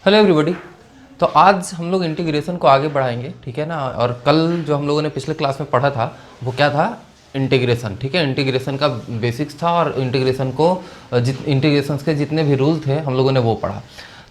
Hello everybody. तो आज हम लोग इंटीग्रेशन को आगे बढ़ाएंगे, ठीक है ना। और कल जो हम लोगों ने पिछले क्लास में पढ़ा था वो क्या था, इंटीग्रेशन, ठीक है। इंटीग्रेशन का बेसिक्स था और इंटीग्रेशन को इंटीग्रेशन के जितने भी रूल थे हम लोगों ने वो पढ़ा।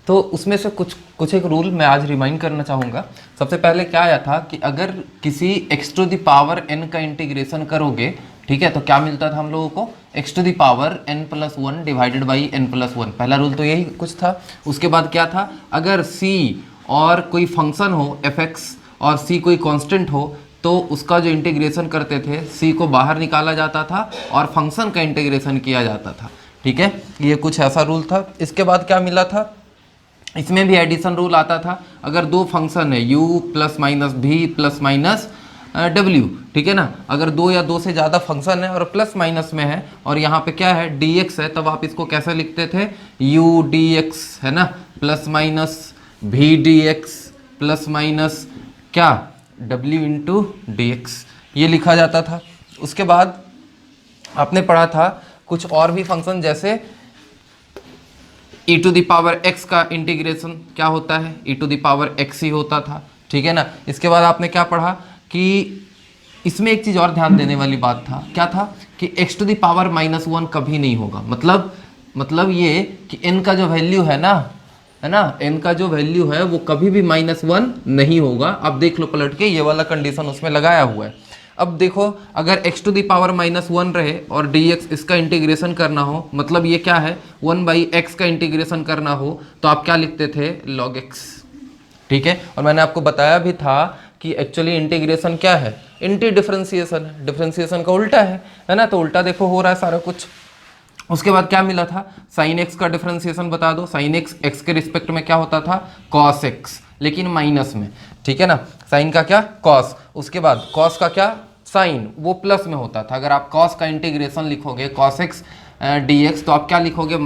तो उसमें से कुछ कुछ एक रूल मैं आज रिमाइंड करना चाहूँगा। सबसे पहले क्या आया था कि अगर किसी x to the power n का इंटीग्रेशन करोगे, ठीक है, तो क्या मिलता था हम लोगों को, x to the power n+1 divided by n+1। पहला रूल तो यही कुछ था। उसके बाद क्या था, अगर c और कोई फंक्शन हो fx और c कोई कांस्टेंट हो तो उसका जो इंटीग्रेशन करते थे c को बाहर निकाला जाता था और फंक्शन का इंटीग्रेशन किया जाता था, ठीक है। ये कुछ ऐसा रूल था। इसके बाद क्या मिला था, इसमें भी एडिशन रूल आता था। अगर दो फंक्शन है u प्लस माइनस भी प्लस माइनस डब्ल्यू, ठीक है ना, अगर दो या दो से ज़्यादा फंक्शन है और प्लस माइनस में है और यहाँ पे क्या है dx है, तब आप इसको कैसे लिखते थे, u dx, है ना, प्लस माइनस भी dx प्लस माइनस क्या w इंटू डी एक्स, ये लिखा जाता था। उसके बाद आपने पढ़ा था कुछ और भी फंक्शन, जैसे e to the power x का इंटीग्रेशन क्या होता है, e to the power x ही होता था, ठीक है ना। इसके बाद आपने क्या पढ़ा कि इसमें एक चीज़ और ध्यान देने वाली बात था, क्या था कि x टू द पावर -1 कभी नहीं होगा। मतलब ये कि n का जो वैल्यू है ना, n का जो वैल्यू है वो कभी भी -1 नहीं होगा। अब देख लो पलट के, ये वाला कंडीशन उसमें लगाया हुआ है। अब देखो, अगर x टू द पावर -1 रहे और dx इसका इंटीग्रेशन करना हो, मतलब ये क्या है 1/x का इंटीग्रेशन करना हो, तो आप क्या लिखते थे, log x, ठीक है। और मैंने आपको बताया भी था कि एक्चुअली इंटीग्रेशन क्या है, इंटी डिफरेंशिएशन है, डिफरेंशिएशन का उल्टा है ना। तो उल्टा देखो हो रहा है सारा कुछ। उसके बाद क्या मिला था, साइन एक्स का डिफरेंशिएशन बता दो। साइन एक्स एक्स के रिस्पेक्ट में क्या होता था, कॉस एक्स, लेकिन माइनस में, ठीक है ना। साइन का क्या, कॉस, उसके बाद कॉस का क्या, साइन, वो प्लस में होता था। अगर आप कॉस का इंटीग्रेशन लिखोगे कॉस एक्स डी एक्स, तो आप क्या लिखोगे,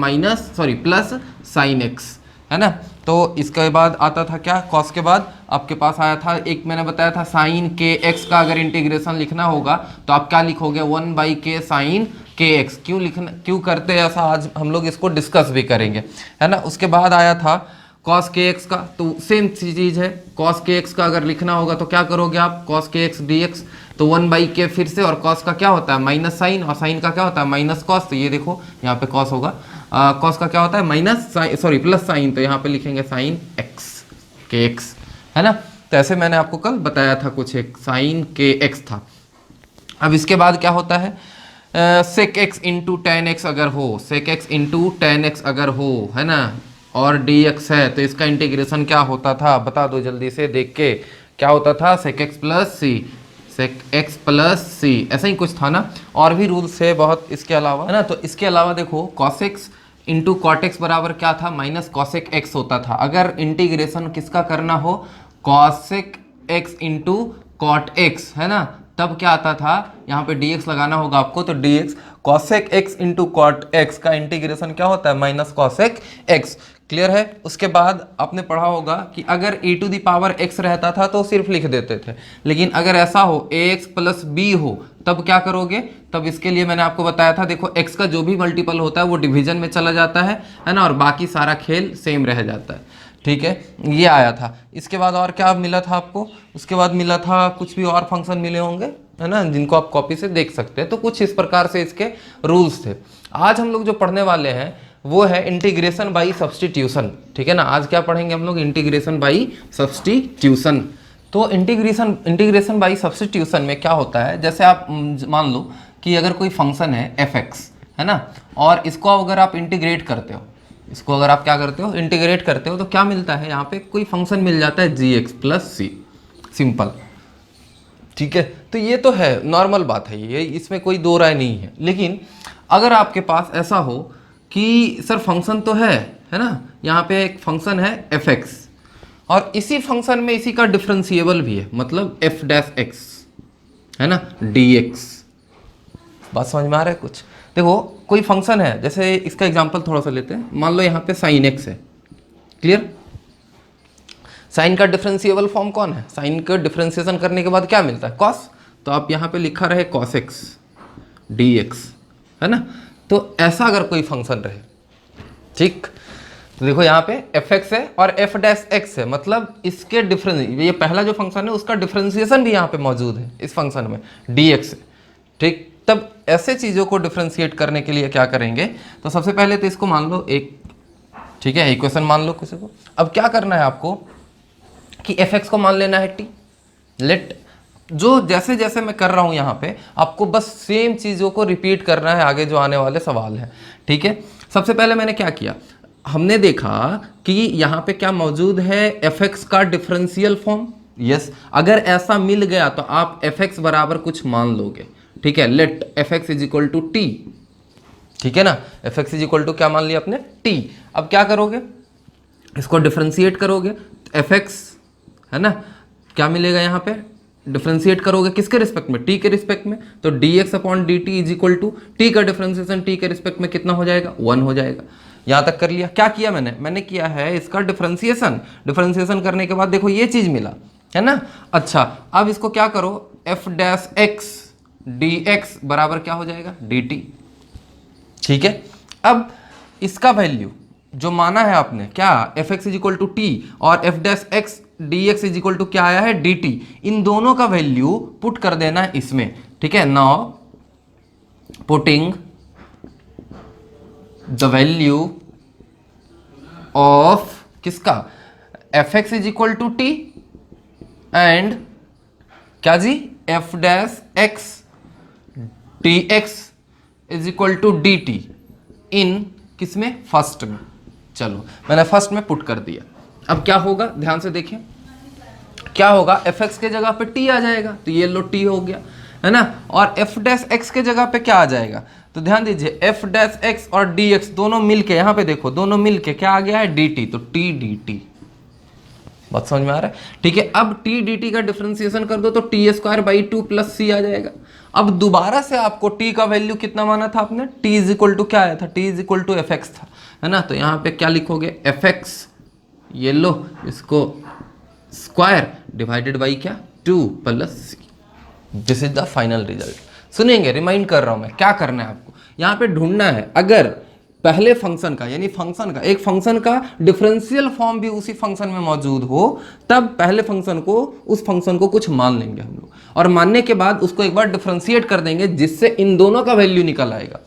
प्लस साइन एक्स, है ना। तो इसके बाद आता था क्या, कॉस के बाद आपके पास आया था एक, मैंने बताया था साइन के एक्स का अगर इंटीग्रेशन लिखना होगा तो आप क्या लिखोगे, 1/k साइन के एक्स। क्यों करते हैं ऐसा, आज हम लोग इसको डिस्कस भी करेंगे, है ना। उसके बाद आया था कॉस के एक्स का, तो सेम चीज़ है। कॉस के एक्स का अगर लिखना होगा तो क्या करोगे आप, कॉस के एक्स डी एक्स, तो 1/k फिर से, और कॉस का क्या होता है माइनस साइन, और साइन का क्या होता है माइनस कॉस। तो ये देखो यहाँ पे कॉस होगा, कॉस का क्या होता है प्लस साइन, तो यहाँ पे लिखेंगे साइन एक्स के एक्स, है ना। तो ऐसे मैंने आपको कल बताया था कुछ, एक साइन के एक्स था। अब इसके बाद क्या होता है, sec x into tan x अगर हो, sec x into tan x अगर हो, है ना, और डी एक्स है, तो इसका इंटीग्रेशन क्या होता था, बता दो जल्दी से देख के, क्या होता था, सेक एक्स प्लस सी, सेक एक्स प्लस सी, ऐसा ही कुछ था ना। और भी रूल्स है बहुत इसके अलावा, है ना। तो इसके अलावा देखो cos x into cot x बराबर क्या था, माइनस कॉसेक एक्स होता था। अगर इंटीग्रेशन किसका करना हो, cosec x into cot x, है ना, तब क्या आता था, यहाँ पे dx लगाना होगा आपको, तो dx cosec x into cot x का इंटीग्रेशन क्या होता है, माइनस कॉसेक एक्स। क्लियर है। उसके बाद आपने पढ़ा होगा कि अगर e to the power x रहता था तो सिर्फ लिख देते थे, लेकिन अगर ऐसा हो ax प्लस b हो तब क्या करोगे, तब इसके लिए मैंने आपको बताया था, देखो x का जो भी मल्टीपल होता है वो डिवीजन में चला जाता है ना, और बाकी सारा खेल सेम रह जाता है, ठीक है। ये आया था। इसके बाद और क्या मिला था आपको, उसके बाद मिला था कुछ भी और फंक्शन मिले होंगे, है ना, जिनको आप कॉपी से देख सकते हैं। तो कुछ इस प्रकार से इसके रूल्स थे। आज हम लोग जो पढ़ने वाले हैं वो है इंटीग्रेशन बाई सब्सटीट्यूशन, ठीक है ना। आज क्या पढ़ेंगे हम लोग, इंटीग्रेशन बाई सब्सटीट्यूशन। तो इंटीग्रेशन बाई सब्सटीट्यूशन में क्या होता है, जैसे आप मान लो कि अगर कोई फंक्शन है fx, है ना, और इसको अगर आप इंटीग्रेट करते हो, इसको अगर आप क्या करते हो, इंटीग्रेट करते हो, तो क्या मिलता है, यहाँ पे कोई फंक्शन मिल जाता है gx प्लस सी, सिंपल, ठीक है। तो ये तो है, नॉर्मल बात है ये, इसमें कोई दो राय नहीं है। लेकिन अगर आपके पास ऐसा हो कि सर फंक्शन तो है ना, यहाँ पे एक फंक्शन है fx और इसी फंक्शन में इसी का डिफरेंशिएबल भी है, मतलब f डैश x, है ना, dx। बात समझ में आ रहा है कुछ। देखो कोई फंक्शन है, जैसे इसका एग्जांपल थोड़ा सा लेते हैं, मान लो यहाँ पे साइन एक्स है, क्लियर। साइन का डिफरेंशिएबल फॉर्म कौन है, साइन का डिफरेंशिएशन करने के बाद क्या मिलता है, कॉस, तो आप यहाँ पे लिखा रहे कॉस एक्स डी एक्स, है ना। तो ऐसा अगर कोई फंक्शन रहे, ठीक, तो देखो यहाँ पे एफ एक्स है और एफ डैश एक्स है, मतलब इसके डिफरेंस, ये पहला जो फंक्शन है उसका डिफरेंशिएशन भी यहाँ पे मौजूद है इस फंक्शन में, डी एक्स है, ठीक। तब ऐसे चीज़ों को डिफरेंशिएट करने के लिए क्या करेंगे, तो सबसे पहले तो इसको मान लो एक, ठीक है, इक्वेशन मान लो किसी को। अब क्या करना है आपको कि एफ एक्स को मान लेना है टी, लेट, जो जैसे जैसे मैं कर रहा हूँ यहाँ पे आपको बस सेम चीज़ों को रिपीट करना है आगे जो आने वाले सवाल हैं, ठीक है। सबसे पहले मैंने क्या किया, हमने देखा कि यहाँ पे क्या मौजूद है, एफ एक्स का डिफरेंशियल फॉर्म, यस। अगर ऐसा मिल गया तो आप एफ एक्स बराबर कुछ मान लोगे, ठीक है, let f x is equal to t, ठीक है ना, f x is equal to क्या मान लिया आपने, टी। अब क्या करोगे, इसको डिफरेंशिएट करोगे, एफ एक्स है ना, क्या मिलेगा यहाँ पे, डिफरेंशिएट करोगे किसके रिस्पेक्ट में, टी के रिस्पेक्ट में, तो d x upon d t is equal to t का डिफरेंशिएशन टी के रिस्पेक्ट में कितना हो जाएगा, 1 हो जाएगा। यहाँ तक कर लिया। क्या किया मैंने किया है इसका डिफरेंशिएशन करने के बाद देखो ये चीज मिला है ना। अच्छा अब इसको क्या करो, F dash x d x बराबर क्या हो जाएगा, डी टी, ठीक है। अब इसका वैल्यू जो माना है आपने क्या, f x is equal to t और f dash x d x is equal to क्या आया है, डी टी, इन दोनों का वैल्यू पुट कर देना है इसमें, ठीक है। Now putting the value of किसका, f x is equal to t and क्या जी, f dash x d x is equal to d t in किसमें, फर्स्ट में। चलो मैंने फर्स्ट में पुट कर दिया। अब क्या होगा, ध्यान से देखिए क्या होगा, एफ एक्स के जगह पे टी आ जाएगा, तो ये लो टी हो गया है ना, और एफ डैश एक्स के जगह पे क्या आ जाएगा, तो ध्यान दीजिए एफ डैश एक्स और डी एक्स दोनों मिलके, यहाँ पे देखो दोनों मिलके क्या आ गया है, डी टी, तो टी डी टी। बात समझ में आ रहा है, ठीक है। अब टी डी टी का डिफरेंशिएशन कर दो तो टी स्क्वायर बाई 2 प्लस सी आ जाएगा। अब दोबारा से आपको टी का वैल्यू कितना माना था आपने, टी इज इक्वल टू क्या आया था, t is equal to f x था, है ना। तो यहाँ पे क्या लिखोगे, एफ एक्स, ये लो इसको स्क्वायर डिवाइडेड बाई क्या, 2 plus c. This is the final result. सुनेंगे, रिमाइंड कर रहा हूं मैं, क्या करना है आपको यहाँ पे ढूंढना है, अगर पहले फंक्शन का यानी फंक्शन का, एक फंक्शन का डिफरेंशियल फॉर्म भी उसी फंक्शन में मौजूद हो, तब पहले फंक्शन को, उस फंक्शन को कुछ मान लेंगे हम लोग, और मानने के बाद उसको एक बार डिफरेंशिएट कर देंगे जिससे इन दोनों का वैल्यू निकल आएगा।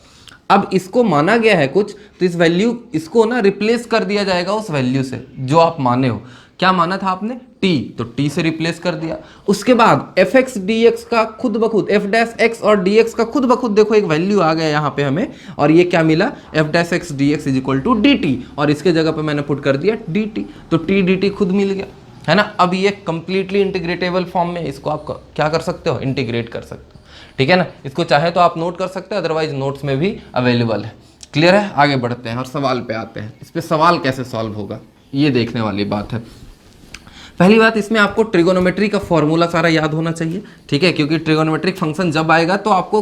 अब इसको माना गया है कुछ, तो इस वैल्यू, इसको ना रिप्लेस कर दिया जाएगा उस वैल्यू से जो आप माने हो। क्या माना था आपने, टी, तो टी से रिप्लेस कर दिया। उसके बाद एफ एक्स डी एक्स का खुद ब खुद, एफ डैश एक्स और डी एक्स का खुद ब खुद देखो एक वैल्यू आ गया यहाँ पे हमें, और ये क्या मिला, f dash x d x is equal to d t, और इसके जगह पे मैंने पुट कर दिया डी टी, तो टी डी टी खुद मिल गया, है ना। अब ये कंप्लीटली इंटीग्रेटेबल फॉर्म में, इसको आप क्या कर सकते हो, इंटीग्रेट कर सकते हो, ठीक है ना। इसको चाहे तो आप नोट कर सकते हो, अदरवाइज नोट्स में भी अवेलेबल है। क्लियर है, आगे बढ़ते हैं और सवाल पे आते हैं। इस पे सवाल कैसे सॉल्व होगा ये देखने वाली बात है। पहली बात, इसमें आपको ट्रिगोनोमेट्री का फॉर्मूला सारा याद होना चाहिए, ठीक है, क्योंकि ट्रिगोनोमेट्रिक फंक्शन जब आएगा तो आपको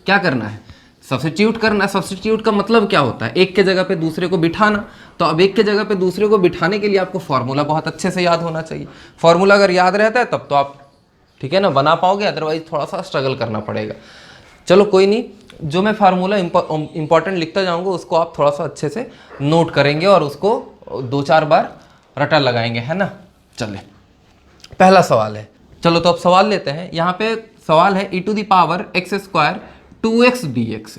क्या करना है, सब्स्टिट्यूट करना है। सब्स्टिट्यूट का मतलब क्या होता है, एक के जगह पे दूसरे को बिठाना। तो अब एक के जगह पे दूसरे को बिठाने के लिए आपको फॉर्मूला बहुत अच्छे से याद होना चाहिए। फॉर्मूला अगर याद रहता है तब तो आप, ठीक है ना, बना पाओगे, अदरवाइज थोड़ा सा स्ट्रगल करना पड़ेगा। चलो कोई नहीं, जो मैं फार्मूला इंपॉर्टेंट लिखता जाऊंगा उसको आप थोड़ा सा अच्छे से नोट करेंगे और उसको 2-4 बार रटा लगाएंगे, है ना। चले, पहला सवाल है, चलो तो अब सवाल लेते हैं। यहाँ पे सवाल है e to the power x square 2x dx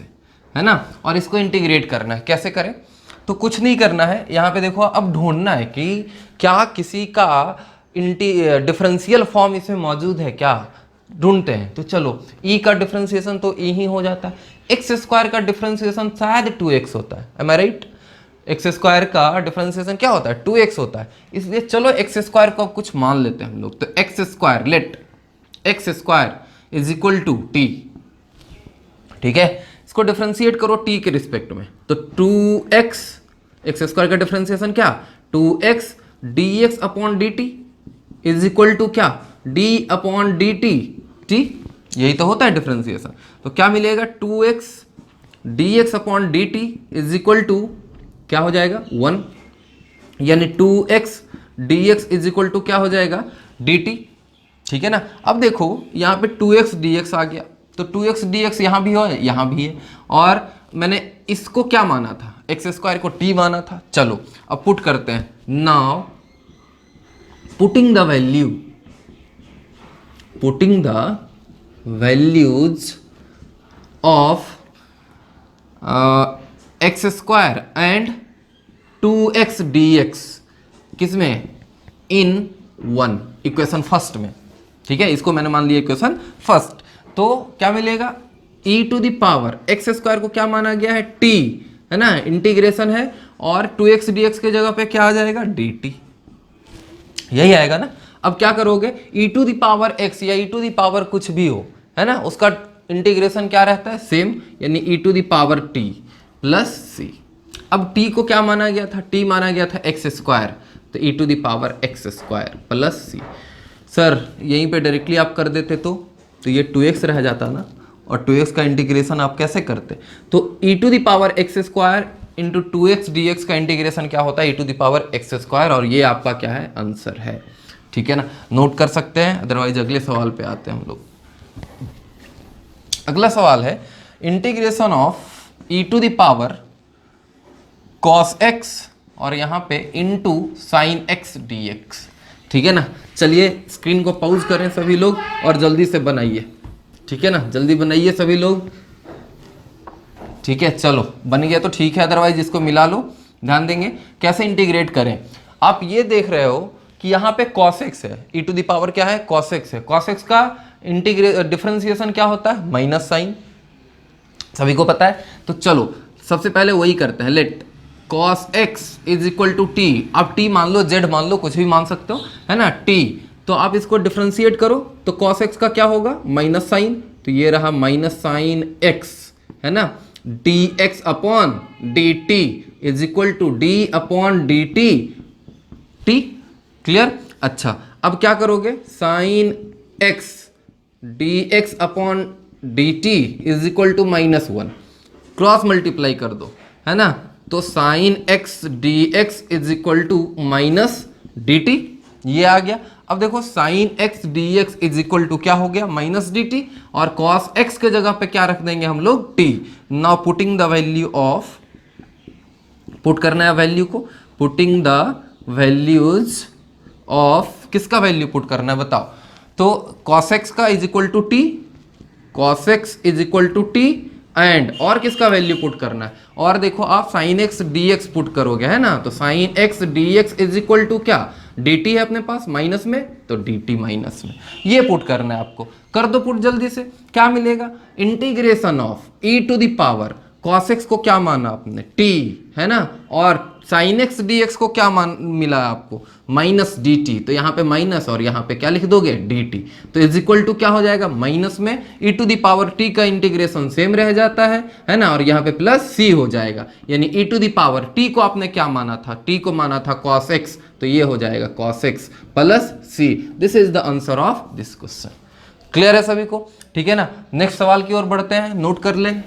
है ना, और इसको इंटीग्रेट करना है। कैसे करें, तो कुछ नहीं करना है, यहाँ पे देखो अब ढूंढना है कि क्या किसी का डिफरेंशियल फॉर्म इसमें मौजूद है, क्या ढूंढते हैं। तो चलो e का डिफरेंशिएशन तो e ही हो जाता है, एक्स स्क्वायर का डिफरेंशिएशन शायद 2x होता है, एम आई राइट। एक्स स्क्वायर का डिफरेंशिएशन क्या होता है, 2x होता है, इसलिए चलो एक्स स्क्वायर को कुछ मान लेते हैं हम लोग। तो x square, let x square is equal to t, ठीक है। इसको डिफरेंशिएट करो t के रिस्पेक्ट में, तो 2x, एक्स स्क्वायर का डिफरेंशिएशन क्या, 2x dx upon dt is equal to क्या, d अपॉन dt, ठीक, यही तो होता है डिफरेंशिएशन। तो क्या मिलेगा, 2x dx upon dt is equal to क्या हो जाएगा, 1, यानी 2x dx is equal to क्या हो जाएगा, dt, ठीक है ना। अब देखो यहाँ पे 2x dx आ गया, तो 2x dx यहाँ भी हो, यहाँ भी है, और मैंने इसको क्या माना था, एक्स स्क्वायर को टी माना था। चलो अब पुट करते हैं। Now putting the values of x square and 2x dx किसमें, इन वन, इक्वेशन फर्स्ट में। ठीक है, इसको मैंने मान लिया इक्वेशन फर्स्ट। तो क्या मिलेगा, e to the power x square को क्या माना गया है, t, है ना, इंटीग्रेशन है, और 2x dx के जगह पे क्या आ जाएगा, dt, यही आएगा ना। अब क्या करोगे, e to the power x या e टू द पावर कुछ भी हो, है ना, उसका इंटीग्रेशन क्या रहता है, सेम, यानी e to the power t plus c। अब t को क्या माना गया था, t माना गया था एक्स स्क्वायर, तो e to the power x square plus c। Sir यहीं पे डायरेक्टली आप कर देते तो ये 2x रह जाता ना, और 2x का इंटीग्रेशन आप कैसे करते, तो e to the power x square into 2x dx का इंटीग्रेशन क्या होता है, e to the power x square, और ये आपका क्या है, आंसर है। ठीक है ना, नोट कर सकते हैं, अदरवाइज अगले सवाल पे आते हैं हम लोग। अगला सवाल है integration of e to the power cos x और यहाँ पे इंटू साइन x dx। ठीक है ना, चलिए स्क्रीन को पॉज करें सभी लोग और जल्दी से बनाइए। ठीक है ना, जल्दी बनाइए सभी लोग। ठीक है, चलो बन गया तो ठीक है, अदरवाइज इसको मिला लो। ध्यान देंगे कैसे इंटीग्रेट करें। आप ये देख रहे हो कि यहाँ पे cos x है, e टू द पावर क्या है, cos x है। cos x का डिफरेंशिएशन क्या होता है, माइनस साइन, सभी को पता है। तो चलो सबसे पहले वही करते हैं। Let cos x is equal to t. आप t मान लो, z मान लो, कुछ भी मान सकते हो, है ना, t। तो आप इसको डिफरेंशिएट करो तो cos x का क्या होगा, माइनस साइन, तो ये रहा माइनस साइन x, है ना, dx upon dt is equal to d upon dt, t, clear. अच्छा अब क्या करोगे, sine x dx upon dt is equal to -1, cross multiply कर दो, है ना, तो sine x dx is equal to minus dt, ये आ गया। अब देखो sine x dx is equal to क्या हो गया, माइनस dt, और cos x के जगह पे क्या रख देंगे हम लोग, t। Now putting the value of, put करना है वैल्यू को, पुटिंग द वैल्यूज ऑफ, किसका वैल्यू पुट करना है बताओ, तो cos x का is equal to t, cos x is equal to t, and और किसका वैल्यू पुट करना है, और देखो आप sin x dx पुट करोगे, है ना, तो sin x dx is equal to क्या, dt है अपने पास माइनस में, तो dt माइनस में, ये पुट करना है आपको। कर दो पुट जल्दी से, क्या मिलेगा, integration of e to the power cos x को क्या माना आपने, t, है ना, और sin x dx को क्या मान मिला आपको, माइनस dt, तो यहाँ पे माइनस और यहाँ पे क्या लिख दोगे, dt, तो इज इक्वल टू क्या हो जाएगा, माइनस में e to the power t का इंटीग्रेशन सेम रह जाता है ना, और यहाँ पे प्लस c हो जाएगा, यानी e to the power t को आपने क्या माना था, t को माना था cos x, तो ये हो जाएगा cos x plus c। This is the answer of this question. Clear है सभी को, ठीक है ना। नेक्स्ट सवाल की ओर बढ़ते हैं, नोट कर लें।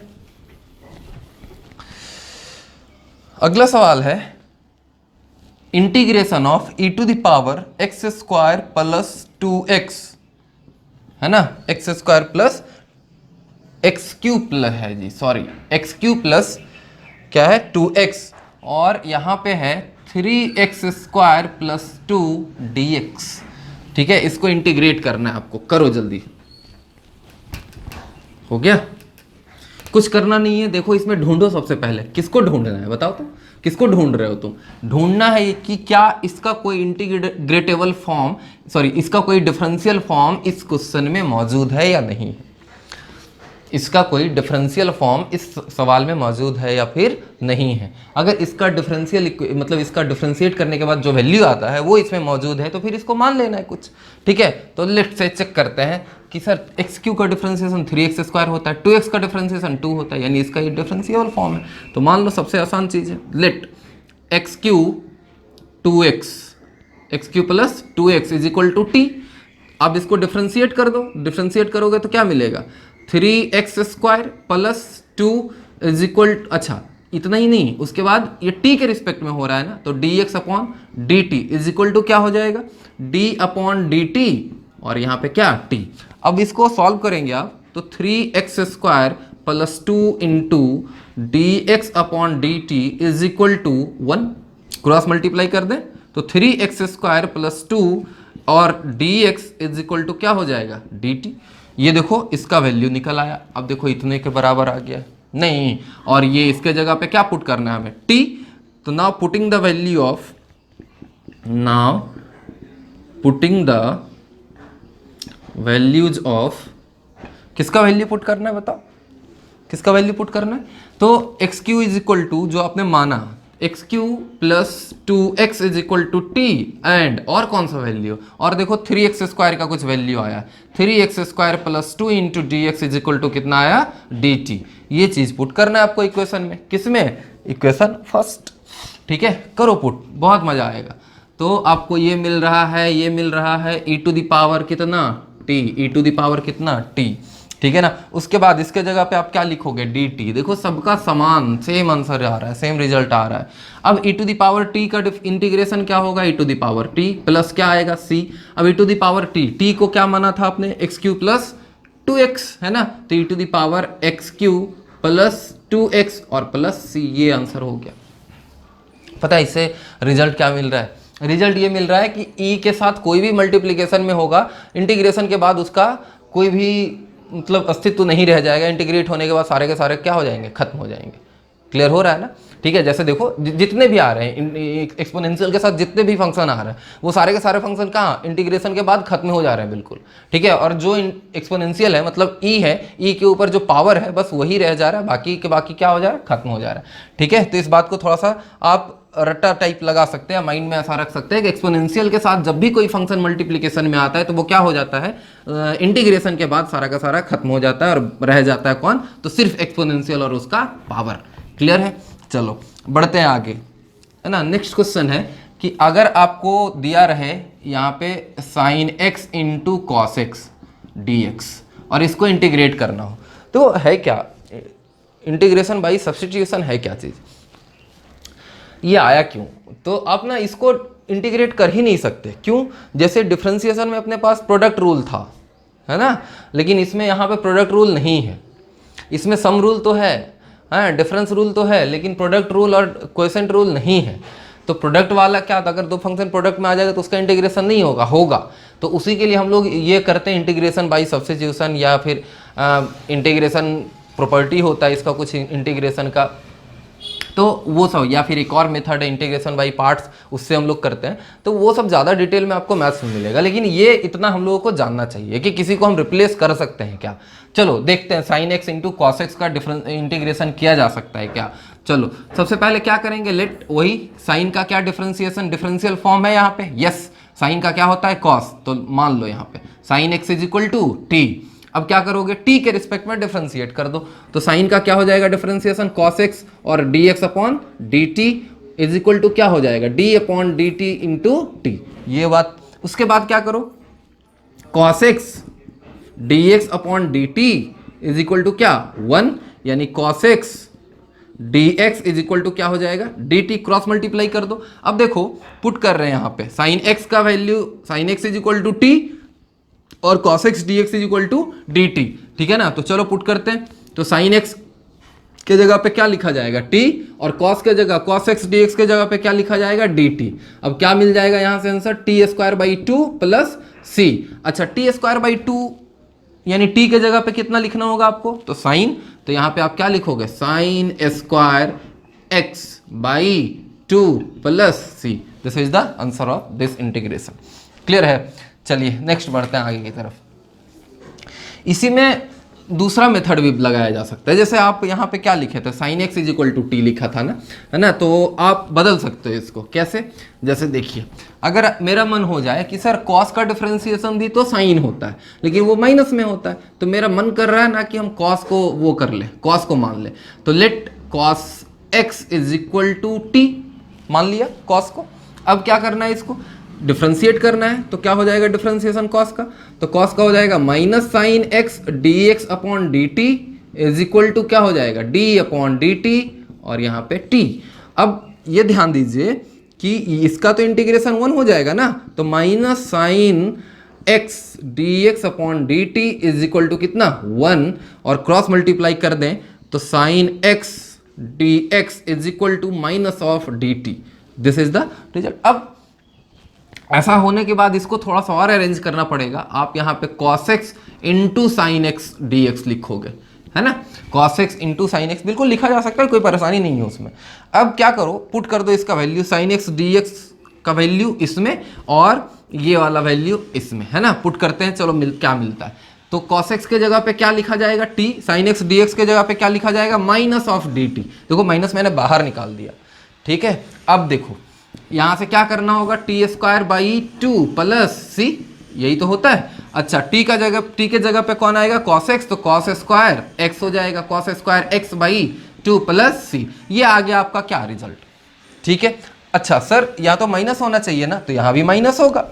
अगला सवाल है integration of e to the power x square plus 2x, है ना, x square plus x cube plus है जी, सॉरी, एक्स क्यूब प्लस क्या है 2x, और यहाँ पे है 3x स्क्वायर प्लस 2 dx। ठीक है, इसको इंटीग्रेट करना है आपको, करो जल्दी। हो गया, कुछ करना नहीं है। देखो इसमें ढूंढो, सबसे पहले किसको ढूंढना है बताओ, तो किसको ढूंढ रहे हो तुम, ढूंढना है कि क्या इसका कोई इंटीग्रेटेबल फॉर्म, सॉरी, इसका कोई डिफरेंशियल फॉर्म इस क्वेश्चन में मौजूद है या नहीं है, इसका कोई डिफरेंशियल फॉर्म इस सवाल में मौजूद है या फिर नहीं है। अगर इसका डिफरेंशियल मतलब इसका डिफरेंशिएट करने के बाद जो वैल्यू आता है वो इसमें मौजूद है, तो फिर इसको मान लेना है कुछ। ठीक है, तो लेट्स से चेक करते हैं कि सर एक्स क्यू का डिफरेंशिएशन 3x स्क्वायर होता है, 2x का डिफरेंशिएशन 2 होता है, यानी इसका ये डिफरेंशिएबल फॉर्म है। तो मान लो सबसे आसान चीज़ है, let x cube 2x, x cube plus 2x is equal to t. अब इसको डिफरेंशिएट कर दो, डिफरेंशिएट करोगे तो क्या मिलेगा, 3x square plus 2 is equal, अच्छा इतना ही नहीं, उसके बाद ये t के रिस्पेक्ट में हो रहा है ना, तो dx upon dt is equal to क्या हो जाएगा, d अपॉन dt, और यहाँ पे क्या t। अब इसको सॉल्व करेंगे आप, तो 3x square plus 2 into dx upon dt is equal to 1, cross multiply कर दें तो 3x स्क्वायर प्लस 2 और dx इज इक्वल टू क्या हो जाएगा dt। ये देखो इसका वैल्यू निकल आया। अब देखो इतने के बराबर आ गया नहीं, और ये इसके जगह पे क्या पुट करना है हमें t। तो now putting the value of, now putting the values of, किसका वैल्यू पुट करना है बताओ, किसका वैल्यू पुट करना है। तो x cube is equal to जो आपने माना x cube plus 2x is equal to t, and और कौन सा वैल्यू, और देखो 3x स्क्वायर का कुछ वैल्यू आया, 3x square plus 2 into d x is equal to कितना आया dt। ये चीज पुट करना है आपको इक्वेशन में, किसमें, इक्वेशन फर्स्ट। ठीक है, करो पुट, बहुत मजा आएगा। तो आपको ये मिल रहा है, ये मिल रहा है e टू द पावर कितना t, e to the power कितना t, ठीक है ना। उसके बाद इसके जगह पे आप क्या लिखोगे dt। देखो सबका समान सेम आंसर आ रहा है, सेम रिजल्ट आ रहा है। अब e to the power t का इंटीग्रेशन क्या होगा, e to the power t plus क्या आएगा c। अब e to the power t को क्या माना था आपने एक्स क्यू प्लस 2x, है ना, तो e to the power x cube plus 2x और प्लस c, ये आंसर हो गया। पता है इससे रिजल्ट क्या मिल रहा है, रिजल्ट ये मिल रहा है कि e के साथ कोई भी मल्टीप्लिकेशन में होगा, इंटीग्रेशन के बाद उसका कोई भी मतलब अस्तित्व नहीं रह जाएगा। इंटीग्रेट होने के बाद सारे के सारे क्या हो जाएंगे, खत्म हो जाएंगे। क्लियर हो रहा है ना। ठीक है, जैसे देखो जितने भी आ रहे हैं एक्सपोनेंशियल के साथ जितने भी फंक्शन आ रहे हैं वो सारे के सारे फंक्शन कहाँ इंटीग्रेशन के बाद खत्म हो जा रहे हैं बिल्कुल। ठीक है, और जो एक्सपोनेंशियल है मतलब ई है, ई के ऊपर जो पावर है बस वही रह जा रहा है, बाकी के बाकी क्या हो जा रहा है, खत्म हो जा रहा है। ठीक है, तो इस बात को थोड़ा सा आप रट्टा टाइप लगा सकते हैं, माइंड में ऐसा रख सकते हैं कि एक्सपोनेंशियल के साथ जब भी कोई फंक्शन मल्टीप्लिकेशन में आता है तो वो क्या हो जाता है, इंटीग्रेशन के बाद सारा का सारा खत्म हो जाता है और रह जाता है कौन, तो सिर्फ एक्सपोनेंशियल और उसका पावर। क्लियर है, चलो बढ़ते हैं आगे, है ना। नेक्स्ट क्वेश्चन है कि अगर आपको दिया रहे यहाँ पे sine x into cos x d x और इसको इंटीग्रेट करना हो, तो है क्या इंटीग्रेशन बाई सब्स्टिट्यूशन, है क्या चीज़, ये आया क्यों। तो आप ना इसको इंटीग्रेट कर ही नहीं सकते, क्यों, जैसे डिफरेंशिएशन में अपने पास प्रोडक्ट रूल था, है ना, लेकिन इसमें यहाँ पे प्रोडक्ट रूल नहीं है। इसमें सम रूल तो है, हाँ, डिफरेंस रूल तो है, लेकिन प्रोडक्ट रूल और क्वोशेंट रूल नहीं है। तो प्रोडक्ट वाला क्या था, अगर दो फंक्शन प्रोडक्ट में आ जाएगा तो उसका इंटीग्रेशन नहीं होगा, होगा तो उसी के लिए हम लोग ये करते हैं इंटीग्रेशन बाई सब्स्टिट्यूशन, या फिर इंटीग्रेशन प्रॉपर्टी होता है इसका कुछ इंटीग्रेशन का, तो वो सब, या फिर एक और मेथड है इंटीग्रेशन बाई पार्ट्स, उससे हम लोग करते हैं। तो वो सब ज़्यादा डिटेल में आपको मैथ्स में मिलेगा, लेकिन ये इतना हम लोगों को जानना चाहिए कि किसी को हम रिप्लेस कर सकते हैं क्या। चलो देखते हैं sine x into cos x का डिफरेंस इंटीग्रेशन किया जा सकता है क्या। चलो सबसे पहले क्या करेंगे, लेट वही साइन का क्या डिफरेंशिएशन, डिफरेंशियल फॉर्म है यहाँ पे, यस, साइन का क्या होता है कॉस, तो मान लो यहाँ पे sine x is equal to t. अब क्या करोगे, t के रिस्पेक्ट में डिफरेंशिएट कर दो, तो साइन का क्या हो जाएगा डिफरेंशिएशन cos x और dx upon dt is equal to क्या हो जाएगा d upon dt into t, ये बात। उसके बाद क्या करो, cos x dx upon dt is equal to क्या 1, यानी cos x dx is equal to क्या हो जाएगा dt, क्रॉस मल्टीप्लाई कर दो। अब देखो पुट कर रहे हैं यहाँ पे साइन x का value, sine x is equal to t और cos x dx is equal to dt, ठीक है ना। तो चलो पुट करते हैं, तो sin x के जगह पे क्या लिखा जाएगा t, और cos के जगह cos x dx के जगह पे क्या लिखा जाएगा dt। अब क्या मिल जाएगा यहां से answer, t square by 2 plus c। अच्छा t स्क्वायर बाई 2 यानी t के जगह पे कितना लिखना होगा आपको, तो साइन, तो यहाँ पे आप क्या लिखोगे, sine square x by 2 plus c। This is the answer of this integration. Clear है, चलिए नेक्स्ट बढ़ते हैं आगे की तरफ। इसी में दूसरा मेथड भी लगाया जा सकता है, जैसे आप यहाँ पे क्या लिखे थे, sine x is equal to t लिखा था ना, है ना, तो आप बदल सकते हो इसको, कैसे, जैसे देखिए अगर मेरा मन हो जाए कि सर कॉस का डिफरेंशिएशन भी तो साइन होता है लेकिन वो माइनस में होता है, तो मेरा मन कर रहा है ना कि हम कॉस को वो कर ले, कॉस को मान ले, तो let cos x is equal to t, मान लिया कॉस को। अब क्या करना है, इसको डिफरेंशिएट करना है, तो क्या हो जाएगा डिफरेंशिएशन कॉस का, तो कॉस का हो जाएगा minus sine x d x upon d t is equal to क्या हो जाएगा डी अपॉन डी टी, और यहाँ पे टी। अब ये ध्यान दीजिए कि इसका तो इंटीग्रेशन 1 हो जाएगा ना, तो minus sine x d x upon d t is equal to कितना 1, और क्रॉस मल्टीप्लाई कर दें तो sine x dx is equal to minus of dt। This is the result. अब ऐसा होने के बाद इसको थोड़ा सा और अरेंज करना पड़ेगा। आप यहाँ पे cos x into sine x d x लिखोगे, है ना। cos x into sine x बिल्कुल लिखा जा सकता है, कोई परेशानी नहीं है उसमें। अब क्या करो, पुट कर दो इसका value, sign x d x का वैल्यू इसमें और ये वाला वैल्यू इसमें, है ना। पुट करते हैं, चलो क्या मिलता है। तो cos x के जगह पे क्या लिखा जाएगा t, sin x dx के जगह पे क्या लिखा जाएगा माइनस ऑफ dt। देखो माइनस मैंने बाहर निकाल दिया, ठीक है। अब देखो यहां से क्या करना होगा, t square by two plus c, यही तो होता है। अच्छा t के जगह पे कौन आएगा cos x, तो cos स्क्वायर x हो जाएगा, cos square x by two plus c. ये आ गया आपका क्या रिजल्ट, ठीक है। अच्छा सर या तो माइनस होना चाहिए ना, तो यहां भी माइनस होगा,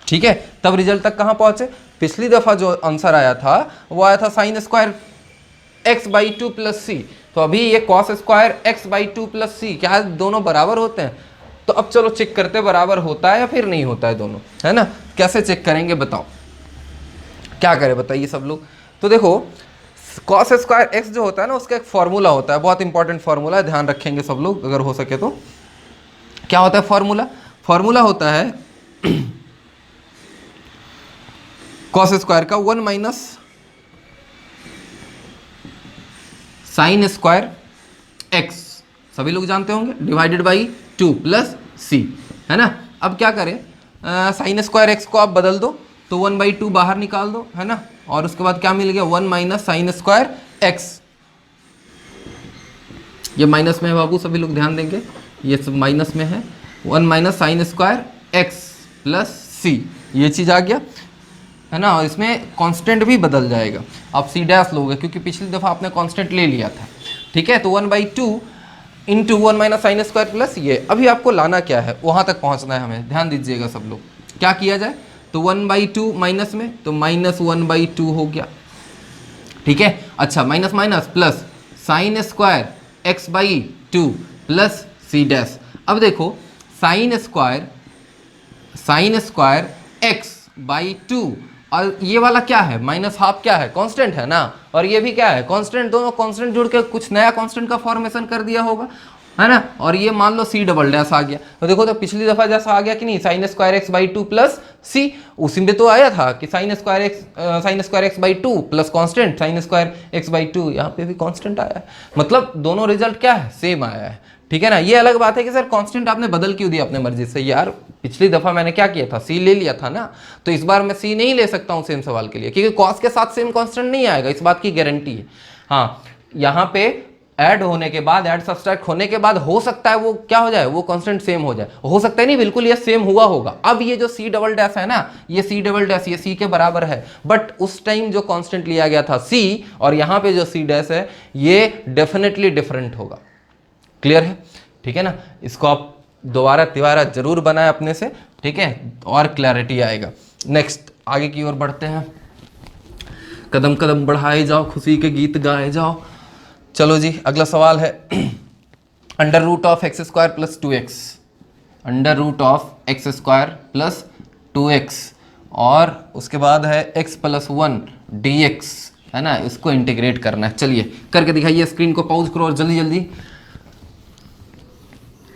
ठीक है। तब रिजल्ट तक कहां पहुंचे, पिछली दफा जो आंसर आया था वो आया था sine square x by two plus c. तो अभी ये cos square x by two plus c, क्या दोनों बराबर होते हैं। तो अब चलो चेक करते बराबर होता है या फिर नहीं होता है दोनों, है ना। कैसे चेक करेंगे बताओ, क्या करें बताइए सब लोग। तो देखो कॉस स्क्वायर एक्स जो होता है ना, उसका एक फॉर्मूला होता है, बहुत इंपॉर्टेंट फॉर्मूला है, ध्यान रखेंगे सब लोग अगर हो सके तो। क्या होता है फॉर्मूला होता है कॉस स्क्वायर का 1 माइनस साइन स्क्वायर एक्स, सभी लोग जानते होंगे, डिवाइडेड बाई 2 प्लस सी, है ना। अब क्या करें, साइन स्क्वायर एक्स को आप बदल दो, तो 1/2 बाहर निकाल दो, है ना। और उसके बाद क्या मिल गया, 1 माइनस साइन स्क्वायर एक्स। ये माइनस में है बाबू, सभी लोग ध्यान देंगे, ये सब माइनस में है। 1 minus sine square x plus c, ये चीज़ आ गया, है ना। और इसमें कांस्टेंट भी बदल जाएगा, आप सी डैश लोगे क्योंकि पिछली दफ़ा आपने कांस्टेंट ले लिया था, ठीक है। तो 1/2 into 1 minus sine square plus ये। अभी आपको लाना क्या है, वहाँ तक पहुँचना है हमें, ध्यान दीजिएगा सब लोग। क्या किया जाए, तो 1/2 माइनस में, तो माइनस 1/2 हो गया, ठीक है। अच्छा minus minus plus sine square x by two plus c dash. अब देखो sine square x by two, और ये वाला क्या है माइनस हाफ, क्या है कांस्टेंट है ना, और ये भी क्या है कांस्टेंट, दोनों कांस्टेंट जुड़ के कुछ नया कांस्टेंट का फॉर्मेशन कर दिया होगा, है ना। और ये मान लो सी डबल डैश आ गया, तो देखो तो पिछली दफा जैसा आ गया कि नहीं, sine square x by two plus c, उसी में तो आया था कि sine square x by two plus constant sine square x by two, यहाँ पे भी कांस्टेंट आया है, मतलब दोनों रिजल्ट क्या है सेम आया है, ठीक है ना। ये अलग बात है कि सर कांस्टेंट आपने बदल क्यों दिया अपने मर्जी से, यार पिछली दफा मैंने क्या किया था, सी ले लिया था ना, तो इस बार मैं सी नहीं ले सकता हूँ सेम सवाल के लिए, क्योंकि कॉस के साथ सेम कांस्टेंट नहीं आएगा, इस बात की गारंटी है। हाँ यहाँ पे ऐड होने के बाद, ऐड सब्सट्रैक्ट होने के बाद हो सकता है वो क्या हो जाए, वो कांस्टेंट सेम हो जाए, हो सकता है नहीं, बिल्कुल ये सेम हुआ होगा। अब ये जो सी डबल डैश है ना, ये सी डबल डैश ये सी के बराबर है, बट उस टाइम जो कांस्टेंट लिया गया था सी, और यहाँ पे जो सी डैश है ये डेफिनेटली डिफरेंट होगा। क्लियर है, ठीक है ना। इसको आप दोबारा तिबारा जरूर बनाए अपने से, ठीक है, और क्लैरिटी आएगा। नेक्स्ट आगे की ओर बढ़ते हैं, कदम कदम बढ़ाए जाओ, खुशी के गीत गाए जाओ। चलो जी अगला सवाल है under root of x square plus 2x, under root of x square plus 2x, और उसके बाद है x प्लस 1 dx, है ना, इसको इंटीग्रेट करना है। चलिए करके दिखाइए, स्क्रीन को पॉज करो और जल्दी जल्दी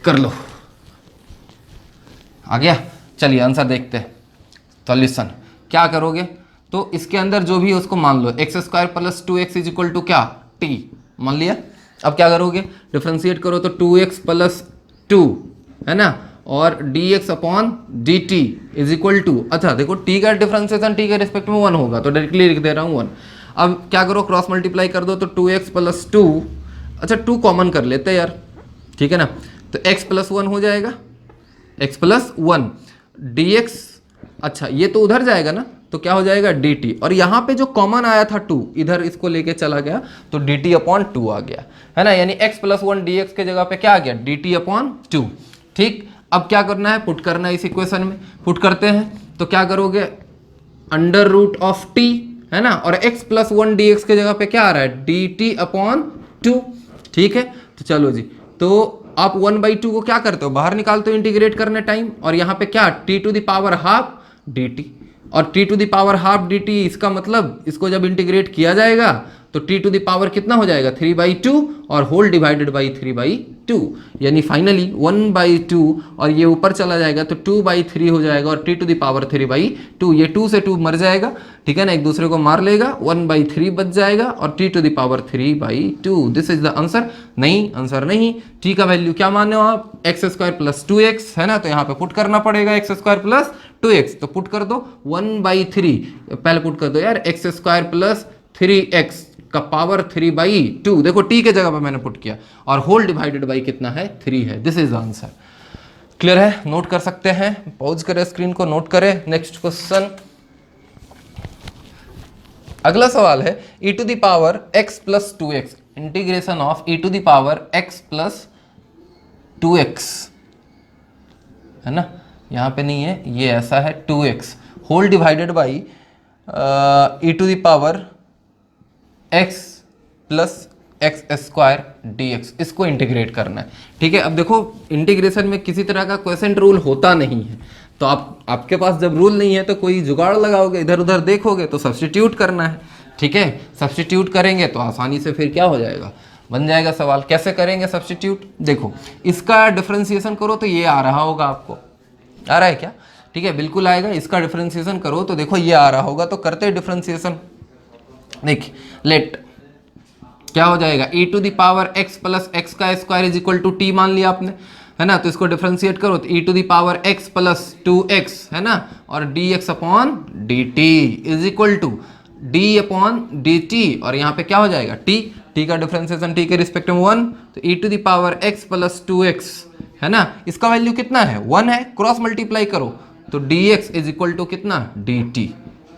कर लो। आ गया, चलिए आंसर देखते हैं। सॉल्यूशन क्या करोगे, तो इसके अंदर जो भी है उसको मान लो, x square plus 2x is equal to क्या, t मान लिया। अब क्या करोगे, डिफ्रेंशिएट करो तो 2x प्लस 2, है ना, और dx upon dt is equal to, अच्छा देखो t का डिफ्रेंशिएशन t के रिस्पेक्ट में 1 होगा, तो डायरेक्टली लिख दे रहा हूँ 1। अब क्या करो, क्रॉस मल्टीप्लाई कर दो, तो 2x प्लस 2, अच्छा 2 कॉमन कर लेते हैं यार, ठीक है ना, तो x प्लस 1 हो जाएगा, x प्लस 1 dx, अच्छा ये तो उधर जाएगा ना, तो क्या हो जाएगा dt, और यहाँ पे जो कॉमन आया था 2 इधर इसको लेके चला गया, तो dt अपॉन 2 आ गया, है ना, यानी x प्लस 1 dx के जगह पे क्या आ गया, dt अपॉन 2। ठीक, अब क्या करना है, पुट करना है इस इक्वेशन में, पुट करते हैं तो क्या करोगे, अंडर रूट ऑफ t, है ना, और x प्लस 1 dx के जगह पे क्या आ रहा है, dt अपॉन 2, ठीक है। तो चलो जी, तो आप 1/2 को क्या करते हो, बाहर निकालते हो इंटीग्रेट करने टाइम, और यहाँ पे क्या t to the power half dt, और t to the power half dt, इसका मतलब इसको जब इंटीग्रेट किया जाएगा तो t टू द पावर कितना हो जाएगा 3/2 और होल डिवाइडेड बाई 3/2, यानी फाइनली 1/2 और ये ऊपर चला जाएगा तो 2/3 हो जाएगा और t टू द पावर 3/2, ये 2 से 2 मर जाएगा, ठीक है ना, एक दूसरे को मार लेगा, 1/3 बच जाएगा और t to the power 3/2। This is the answer. नहीं, आंसर नहीं। t का वैल्यू क्या माने हो आप, x² + 2x है ना, तो यहाँ पे पुट करना पड़ेगा x² + 2x, तो पुट कर दो 1/3, पहले पुट कर दो यार, x² + 3x का पावर 3/2, देखो t के जगह पे मैंने पुट किया और होल डिवाइडेड बाई कितना है 3 है। This is the answer. Clear है, नोट कर सकते हैं, पॉज करें स्क्रीन को, नोट करें। नेक्स्ट क्वेश्चन, अगला सवाल है e to the power x + 2x, integration of e to the power x + 2x है ना, यहाँ पे नहीं है, ये ऐसा है 2x whole divided by e to the power x + x² dx, इसको इंटीग्रेट करना है। ठीक है, अब देखो इंटीग्रेशन में किसी तरह का क्वेश्चन रूल होता नहीं है, तो आपके पास जब रूल नहीं है तो कोई जुगाड़ लगाओगे, इधर उधर देखोगे तो सब्स्टिट्यूट करना है। ठीक है, सब्स्टिट्यूट करेंगे तो आसानी से फिर क्या हो जाएगा, बन जाएगा सवाल। कैसे करेंगे सब्स्टिट्यूट, देखो इसका डिफरेंशिएशन करो तो ये आ रहा होगा, आपको आ रहा है क्या, ठीक है बिल्कुल आएगा। इसका डिफरेंशिएशन करो तो देखो ये आ रहा होगा, तो करते डिफरेंशिएशन। देखिए लेट क्या हो जाएगा, e to the power x + x² = t मान लिया आपने, है ना, तो इसको डिफरेंशिएट करो तो e to the power x + 2x है ना, और dx/dt = d/dt, और यहाँ पे क्या हो जाएगा t का डिफरेंशिएशन t के रिस्पेक्ट में 1, तो e to the power x + 2x है ना, इसका वैल्यू कितना है 1 है, क्रॉस मल्टीप्लाई करो तो dx = कितना dt,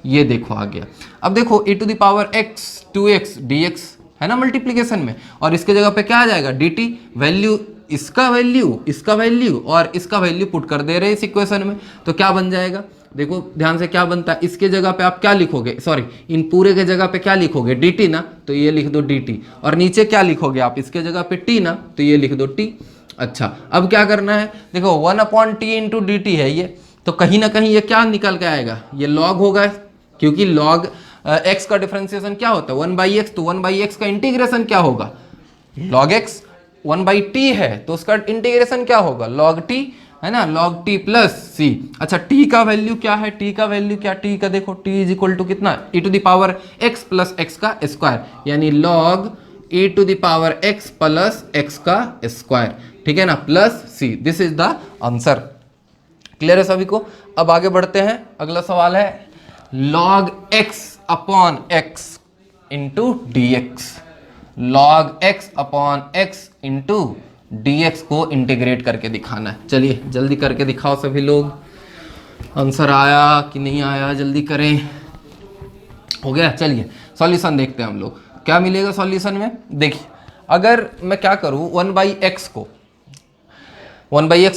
ये देखो आ गया। अब देखो e to the power x 2x dx है ना मल्टीप्लिकेशन में, और इसके जगह पे क्या आ जाएगा dt, वैल्यू इसका वैल्यू और इसका वैल्यू पुट कर दे रहे हैं इस इक्वेशन में, तो क्या बन जाएगा, देखो ध्यान से क्या बनता है, इसके जगह पे आप क्या लिखोगे, सॉरी इन पूरे के जगह पे क्या लिखोगे dt ना, तो ये लिख दो dt, और नीचे क्या लिखोगे आप, इसके जगह पे t ना, तो ये लिख दो t। अच्छा अब क्या करना है, देखो 1/t × dt है ये, तो कहीं ना कहीं ये क्या निकल के आएगा, ये लॉग होगा, क्योंकि लॉग x का डिफरेंशिएशन क्या होता है 1/x, तो 1/x का इंटीग्रेशन क्या होगा log x, 1/t है तो उसका इंटीग्रेशन क्या होगा log t है ना, log t + c। अच्छा t का वैल्यू क्या है, t का वैल्यू क्या, t का देखो t = कितना e to the power x + x², यानी log e to the power x + x², ठीक है ना, plus c। This is the answer. Clear है सभी को। अब आगे बढ़ते हैं, अगला सवाल है log x/x × dx, log x/x × dx को इंटीग्रेट करके दिखाना है। चलिए जल्दी करके दिखाओ सभी लोग, आंसर आया कि नहीं आया, जल्दी करें। हो गया, चलिए सॉल्यूशन देखते हैं हम लोग, क्या मिलेगा सॉल्यूशन में। देखिए अगर मैं क्या करूं 1/x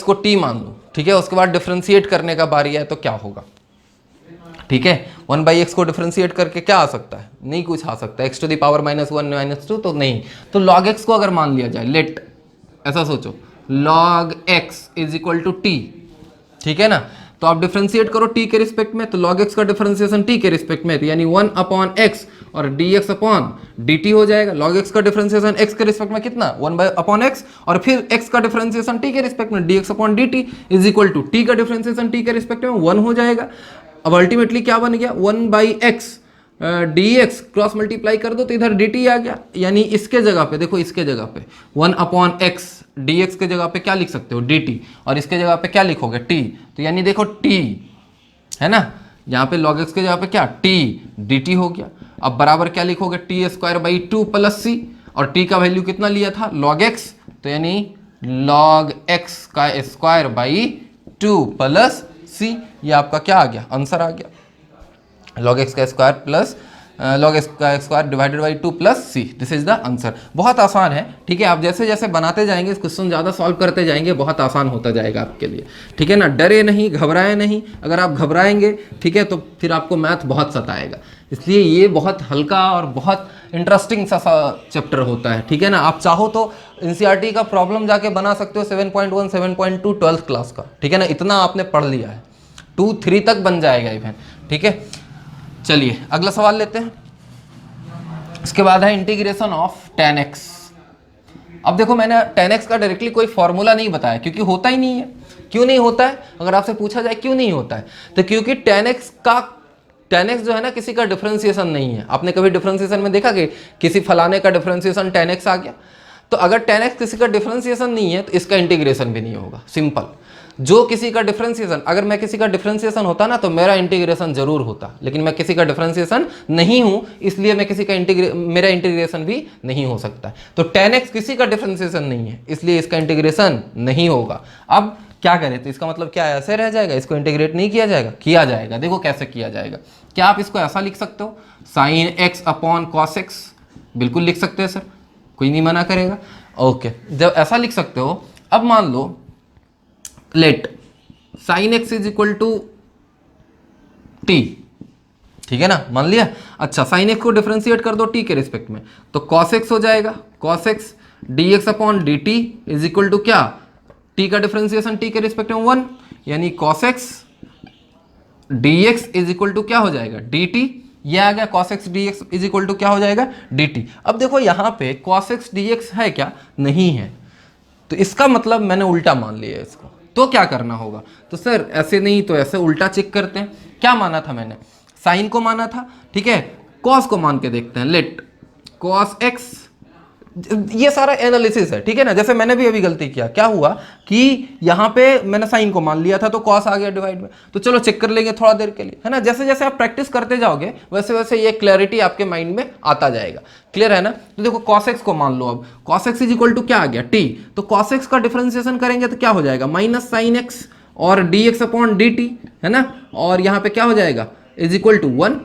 को t मान लूं, ठीक है, उसके बाद डिफरेंशिएट करने का बारी है तो क्या होगा, ठीक है, 1/x को डिफरेंशिएट करके क्या आ सकता है, नहीं कुछ आ सकता है, x टू द पावर -1 -2 तो नहीं, तो log x को अगर मान लिया जाए, लेट ऐसा सोचो log x = t, ठीक है ना, तो आप डिफरेंशिएट करो t के रिस्पेक्ट में, तो log x का डिफरेंशिएशन t के रिस्पेक्ट में, यानी 1/x और dx/dt हो जाएगा। log x का डिफरेंशिएशन x के रिस्पेक्ट में कितना 1/x, और फिर x का डिफरेंशिएशन t के रिस्पेक्ट में dx/dt = t का डिफरेंशिएशन t के रिस्पेक्ट में 1 हो जाएगा। अब अल्टीमेटली क्या बन गया 1/x dx क्रॉस मल्टीप्लाई कर दो तो इधर dt आ गया, यानी इसके जगह पे देखो, इसके जगह पे 1/x dx के जगह पे क्या लिख सकते हो dt, और इसके जगह पे क्या लिखोगे t, तो यानी देखो t है ना, यहाँ पे log x के जगह पे क्या t dt हो गया। अब बराबर क्या लिखोगे t² + 2 + c, और t का वैल्यू कितना लिया था log x, तो यानी log x² 2 + c, ये आपका क्या आ गया, आंसर आ गया, log x² log x² / 2 + c। This is the answer. बहुत आसान है, ठीक है, आप जैसे जैसे बनाते जाएंगे, इस क्वेश्चन ज़्यादा सॉल्व करते जाएंगे, बहुत आसान होता जाएगा आपके लिए, ठीक है ना, डरे नहीं, घबराए नहीं। अगर आप घबराएंगे, ठीक है, तो फिर आपको मैथ बहुत सताएगा, इसलिए ये बहुत हल्का और बहुत इंटरेस्टिंग सा चैप्टर होता है, ठीक है ना। आप चाहो तो एनसीईआरटी का प्रॉब्लम जाके बना सकते हो 7.1 7.2 12th क्लास का, ठीक है ना, इतना आपने पढ़ लिया है, 2-3 तक बन जाएगा इवन, ठीक है। चलिए अगला सवाल लेते हैं। इसके बाद है इंटीग्रेशन ऑफ tan x। अब देखो मैंने tan x का डायरेक्टली कोई फॉर्मूला नहीं बताया क्योंकि होता ही नहीं है। क्यों नहीं होता है? अगर आपसे पूछा जाए क्यों नहीं होता है, तो क्योंकि tan x जो है ना किसी का डिफरेंशिएशन नहीं है। आपने कभी डिफरेंशिएशन में देखा कि किसी फलाने का डिफरेंशिएशन tan x आ गया? तो अगर tan x किसी का डिफरेंशिएशन नहीं है तो इसका इंटीग्रेशन भी नहीं होगा। सिंपल। जो किसी का डिफरेंशिएशन, अगर मैं किसी का डिफरेंशिएशन होता ना तो मेरा इंटीग्रेशन जरूर होता, लेकिन मैं किसी का डिफरेंशिएशन नहीं हूं, इसलिए मैं किसी का मेरा इंटीग्रेशन भी नहीं हो सकता। तो tan x किसी का डिफरेंशिएशन नहीं है, इसलिए इसका इंटीग्रेशन नहीं होगा। अब क्या करें? तो इसका मतलब क्या है? ऐसे रह जाएगा, इसको इंटीग्रेट नहीं किया जाएगा? किया जाएगा। देखो कैसे किया जाएगा। क्या आप इसको ऐसा लिख सकते हो, sine x upon cos x? बिल्कुल लिख सकते हैं सर, कोई नहीं मना करेगा। ओके, जब ऐसा लिख सकते हो, अब मान लो let sine x is equal to t, ठीक है ना, मान लिया। अच्छा, साइन एक्स को डिफरेंशिएट कर दो टी के रिस्पेक्ट में, तो कॉस एक्स हो जाएगा। Cos x d x upon d t is equal to क्या? टी का डिफरेंशिएशन टी के रिस्पेक्ट में 1, यानी cos x d x is equal to क्या हो जाएगा? D t. ये आ गया cos x dx is equal to क्या हो जाएगा? dt। अब देखो यहाँ पे cos x dx है क्या? नहीं है, तो इसका मतलब मैंने उल्टा मान लिया है इसको। तो क्या करना होगा? तो सर ऐसे नहीं तो ऐसे उल्टा चेक करते हैं। क्या माना था मैंने? साइन को माना था, ठीक है। cos को मान के देखते हैं। लेट cos x, ये सारा एनालिसिस है, ठीक है ना। जैसे मैंने भी अभी गलती किया, क्या हुआ कि यहाँ पे मैंने साइन को मान लिया था तो कॉस आ गया डिवाइड में। तो चलो चेक कर लेंगे थोड़ा देर के लिए, है ना। जैसे जैसे आप प्रैक्टिस करते जाओगे वैसे वैसे ये क्लैरिटी आपके माइंड में आता जाएगा। क्लियर है ना। तो देखो cos x को मान लो। अब cos x is equal to क्या आ गया? t। तो cos x का डिफरेंशिएशन करेंगे तो क्या हो जाएगा? माइनस साइन एक्स और dx अपॉन dt, है ना। और यहाँ पे क्या हो जाएगा? Is equal to 1।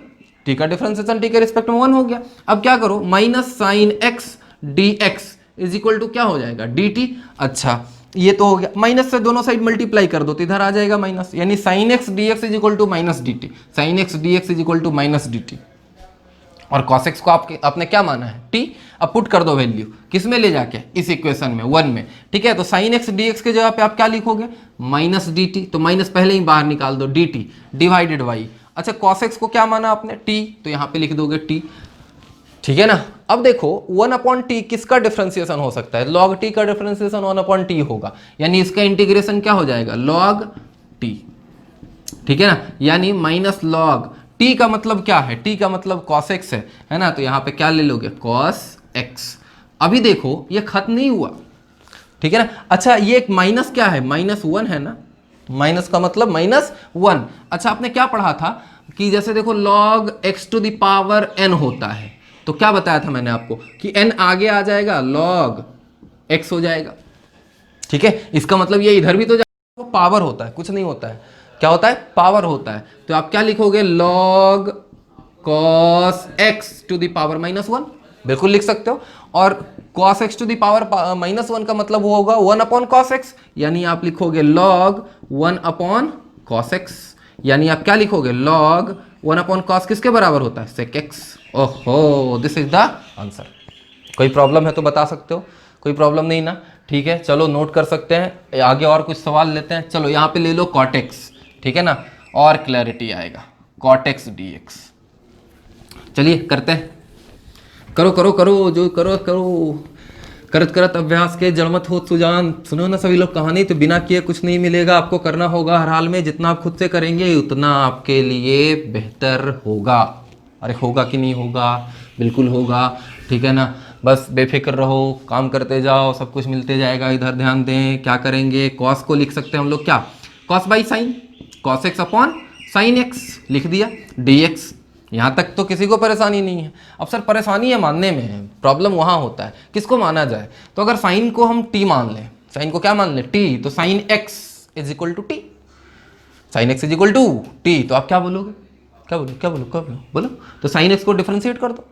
t का डिफरेंशिएशन t के रिस्पेक्ट में 1 हो गया। अब क्या करो? Minus sine x dx is equal to क्या हो जाएगा? dt। अच्छा, ये तो हो गया। माइनस से दोनों साइड मल्टीप्लाई कर दो तो इधर आ जाएगा माइनस, यानी sine x dx is equal to minus dt। Sine x dx is equal to minus dt। और cos x को आपने क्या माना है? t। अब पुट कर दो वैल्यू किस में ले जाके? इस इक्वेशन में 1 में, ठीक है। तो साइन एक्स dx के जगह पे आप क्या लिखोगे? Minus dt। तो माइनस पहले ही बाहर निकाल दो, dt डिवाइडेड बाई। अच्छा, cos x को क्या माना आपने? t। तो यहाँ पे लिख दोगे t, ठीक है ना। अब देखो 1 अपॉन टी किसका डिफरेंशिएशन हो सकता है? log t का डिफरेंशिएशन 1 अपॉन टी होगा, यानी इसका इंटीग्रेशन क्या हो जाएगा? log t, ठीक है ना। यानी माइनस log t का मतलब क्या है? t का मतलब cos x है ना। तो यहाँ पे क्या ले लोगे? cos x। अभी देखो ये खत्म नहीं हुआ, ठीक है ना। अच्छा, ये एक माइनस क्या है? माइनस 1 है ना। माइनस का मतलब माइनस 1। अच्छा, आपने क्या पढ़ा था कि जैसे देखो log x to the power n होता है, तो क्या बताया था मैंने आपको कि n आगे आ जाएगा log x हो जाएगा, ठीक है। इसका मतलब ये इधर भी तो जाएगा, वो पावर होता है, कुछ नहीं होता है। क्या होता है? पावर होता है। तो आप क्या लिखोगे? log cos x to the power minus 1, बिल्कुल लिख सकते हो। और cos x to the power minus 1 का मतलब वो होगा 1 अपॉन cos x, यानी आप लिखोगे log 1 अपॉन cos x, यानी आप क्या लिखोगे? log 1 अपॉन cos किसके बराबर होता है? sec x। ओहो, दिस इज द आंसर। कोई प्रॉब्लम है तो बता सकते हो, कोई प्रॉब्लम नहीं ना, ठीक है। चलो नोट कर सकते हैं, आगे और कुछ सवाल लेते हैं। चलो यहाँ पे ले लो cot x, ठीक है ना, और क्लैरिटी आएगा। cot x dx, चलिए करते हैं। करो करो करो, जो करो करो, करत करत अभ्यास के जड़मत हो सुजान। सुनो ना सभी लोग कहानी, तो बिना किए कुछ नहीं मिलेगा। आपको करना होगा हर हाल में, जितना आप खुद से करेंगे उतना आपके लिए बेहतर होगा। अरे होगा कि नहीं होगा? बिल्कुल होगा, ठीक है ना। बस बेफिक्र रहो, काम करते जाओ, सब कुछ मिलते जाएगा। इधर ध्यान दें, क्या करेंगे? कॉस को लिख सकते हैं हम लोग क्या? Cos by sine, cos x upon sine x लिख दिया, डी एक्स। यहाँ तक तो किसी को परेशानी नहीं है। अब सर परेशानी है मानने में, प्रॉब्लम वहाँ होता है किसको माना जाए। तो अगर साइन को हम टी मान लें, साइन को क्या मान लें? टी। तो sine x is equal to t, sine x is equal to t. तो आप क्या बोलोगे? क्या बोलो क्या बोलो क्या बोलो बोलो? तो साइन एक्स को डिफरेंशिएट कर दो,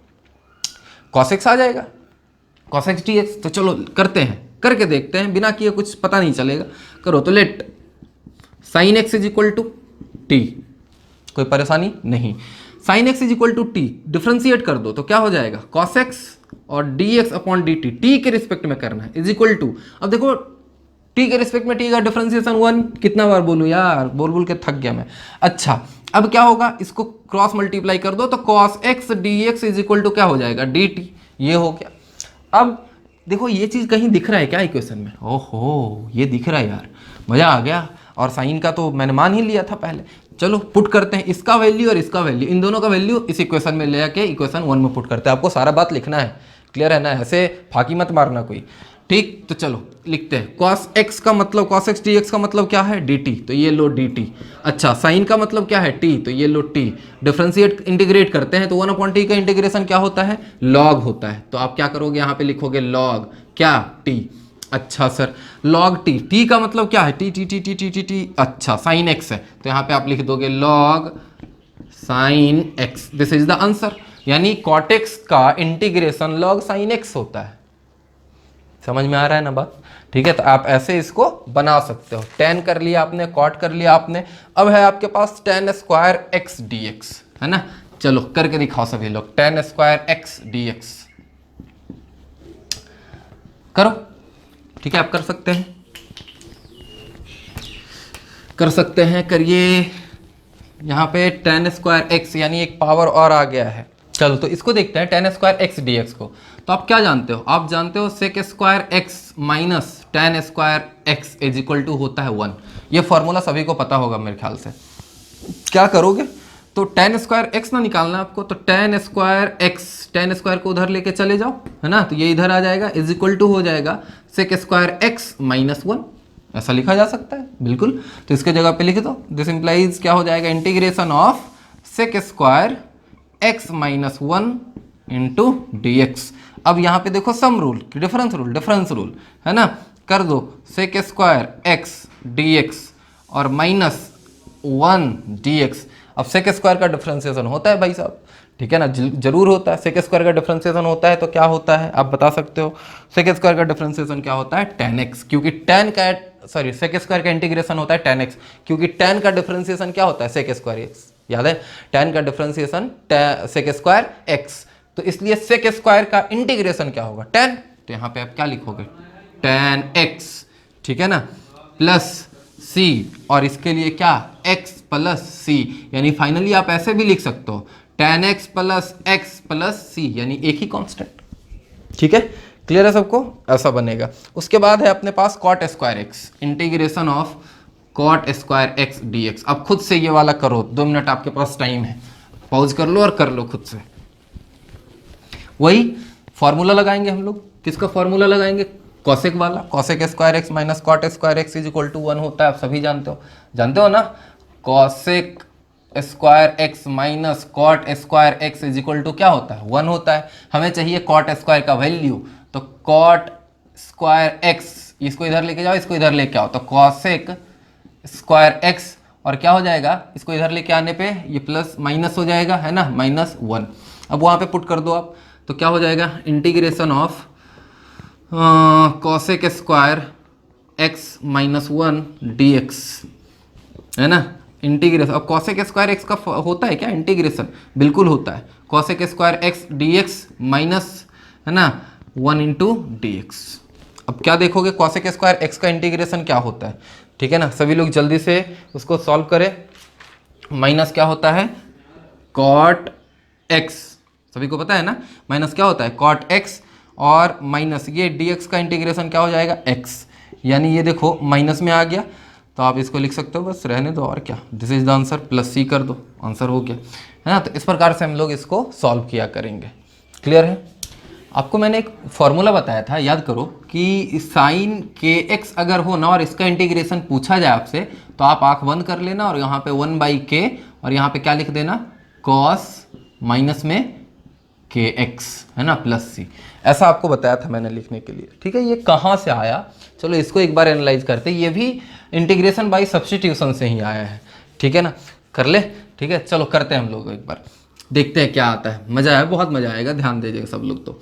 कॉस एक्स आ जाएगा, कॉस एक्स टी एक्स। तो चलो करते हैं, करके देखते हैं, बिना किए कुछ पता नहीं चलेगा। करो तो let sine x is equal to t, कोई परेशानी नहीं। Sine x is equal to t differentiate कर दो तो क्या हो जाएगा? कॉस एक्स और d x upon d t, t के रिस्पेक्ट में करना है, इज इक्वल टू। अब देखो टी के रिस्पेक्ट में टी का डिफरेंशिएशन 1, कितना बार बोलूँ यार, बोल बोल के थक गया मैं। अच्छा अब क्या होगा, इसको क्रॉस मल्टीप्लाई कर दो तो cos x dx is equal to क्या हो जाएगा, dt, ये हो गया। अब देखो ये चीज़ कहीं दिख रहा है क्या इक्वेशन में, ओहो ये दिख रहा है यार, मज़ा आ गया। और साइन का तो मैंने मान ही लिया था पहले। चलो पुट करते हैं इसका वैल्यू और इसका वैल्यू, इन दोनों का वैल्यू इस इक्वेशन में ले आके इक्वेशन 1 में पुट करते हैं। आपको सारा बात लिखना है, क्लियर है ना, ऐसे फाकी मत मारना कोई, ठीक। तो चलो लिखते हैं, cos x का मतलब cos x dx का मतलब क्या है, dt, तो ये लो dt। अच्छा साइन का मतलब क्या है, t, तो ये लो t। डिफरेंशिएट इंटीग्रेट करते हैं तो 1/t का इंटीग्रेशन क्या होता है, log होता है। तो आप क्या करोगे, यहाँ पे लिखोगे log क्या, t। अच्छा सर log t, t का मतलब क्या है, t t t t t t t, अच्छा साइन x है तो यहाँ पे आप लिख दोगे log sine x, this is the answer. यानी cot x का इंटीग्रेशन log साइन x होता है। समझ में आ रहा है ना बात, ठीक है। तो आप ऐसे इसको बना सकते हो, tan कर लिया आपने, cot कर लिया आपने, अब है आपके पास tan स्क्वायर x dx, है ना। चलो करके दिखाओ सभी लोग, tan स्क्वायर x dx करो, ठीक है। आप कर सकते हैं, कर सकते हैं, करिए। यहाँ पे tan स्क्वायर x यानी एक पावर और आ गया है। चलो तो इसको देखते हैं tan स्क्वायर x dx को। तो आप क्या जानते हो, आप जानते हो sec square x minus tan square x is equal to होता है 1। ये फॉर्मूला सभी को पता होगा मेरे ख्याल से। क्या करोगे, तो tan स्क्वायर x ना निकालना आपको, तो tan square x, tan square को उधर लेके चले जाओ, है ना, तो ये इधर आ जाएगा, इज इक्वल टू हो जाएगा sec स्क्वायर x माइनस 1। ऐसा लिखा जा सकता है बिल्कुल। तो इसके जगह पे लिख दो, दिस इंप्लाइज क्या हो जाएगा, integration of sec square x minus 1 into d x. अब यहाँ पे देखो sum rule, difference rule, difference rule, है ना, कर दो sec स्क्वायर x dx और माइनस 1 dx। अब sec स्क्वायर का डिफरेंशिएशन होता है भाई साहब, ठीक है ना, जरूर होता है। sec स्क्वायर का डिफरेंशिएशन होता है तो क्या होता है आप बता सकते हो, sec स्क्वायर का डिफरेंशिएशन क्या होता है, tan x, क्योंकि tan का, सॉरी sec स्क्वायर का इंटीग्रेशन होता है tan x, क्योंकि tan का डिफरेंशिएशन क्या होता है, sec स्क्वायर x, याद है, tan का डिफरेंशिएशन sec स्क्वायर x, तो इसलिए sec स्क्वायर का इंटीग्रेशन क्या होगा, tan। तो यहाँ पे आप क्या लिखोगे, tan x, ठीक है ना, प्लस c, और इसके लिए क्या, x प्लस c, यानी फाइनली आप ऐसे भी लिख सकते हो tan x plus x plus c, यानी एक ही कांस्टेंट, ठीक है। क्लियर है सबको, ऐसा बनेगा। उसके बाद है अपने पास cot square x, integration of cot square x dx। अब खुद से ये वाला करो, 2 मिनट आपके पास टाइम है, पॉज कर लो और कर लो खुद से। वही फॉर्मूला लगाएंगे हम लोग, किसका फॉर्मूला लगाएंगे, कॉसेक वाला, cosec square x minus cot square x is equal to 1 होता है, आप सभी जानते हो ना, cosec square x minus cot square x is equal to क्या होता है, 1 होता है। हमें चाहिए कॉट स्क्वायर का वैल्यू, तो कॉट स्क्वायर x, इसको इधर लेके जाओ, इसको इधर लेके आओ, तो कॉसेक स्क्वायर x, और क्या हो जाएगा, इसको इधर लेके आने पे ये प्लस माइनस हो जाएगा, है ना, माइनस 1। अब वहाँ पे पुट कर दो आप, तो क्या हो जाएगा, integration of cosec square x minus 1 dx, है ना, इंटीग्रेशन। अब कॉसेक स्क्वायर x का होता है क्या इंटीग्रेशन, बिल्कुल होता है, cosec square x dx minus, है ना, 1 इंटू डी एक्स। अब क्या देखोगे, कॉसेक स्क्वायर x का इंटीग्रेशन क्या होता है, ठीक है ना, सभी लोग जल्दी से उसको सॉल्व करें। माइनस क्या होता है, कॉट x, सभी को पता है ना, माइनस क्या होता है, कॉट x, और माइनस ये dx का इंटीग्रेशन क्या हो जाएगा, x, यानी ये देखो माइनस में आ गया, तो आप इसको लिख सकते हो, बस रहने दो, और क्या, this is the answer, plus c कर दो, आंसर हो गया, है ना। तो इस प्रकार से हम लोग इसको सॉल्व किया करेंगे। क्लियर है। आपको मैंने एक फॉर्मूला बताया था, याद करो, कि साइन kx अगर हो ना और इसका इंटीग्रेशन पूछा जाए आपसे, तो आप आंख बंद कर लेना और यहाँ पे 1/k, और यहाँ पे क्या लिख देना, cos माइनस में kx, है ना, प्लस c। ऐसा आपको बताया था मैंने लिखने के लिए, ठीक है। ये कहाँ से आया, चलो इसको एक बार एनालाइज करते हैं। ये भी इंटीग्रेशन बाय सब्स्टिट्यूशन से ही आया है, ठीक है ना, कर ले, ठीक है। चलो करते हैं हम लोग एक बार, देखते हैं क्या आता है। मज़ा है, बहुत मज़ा आएगा, ध्यान दीजिएगा सब लोग। तो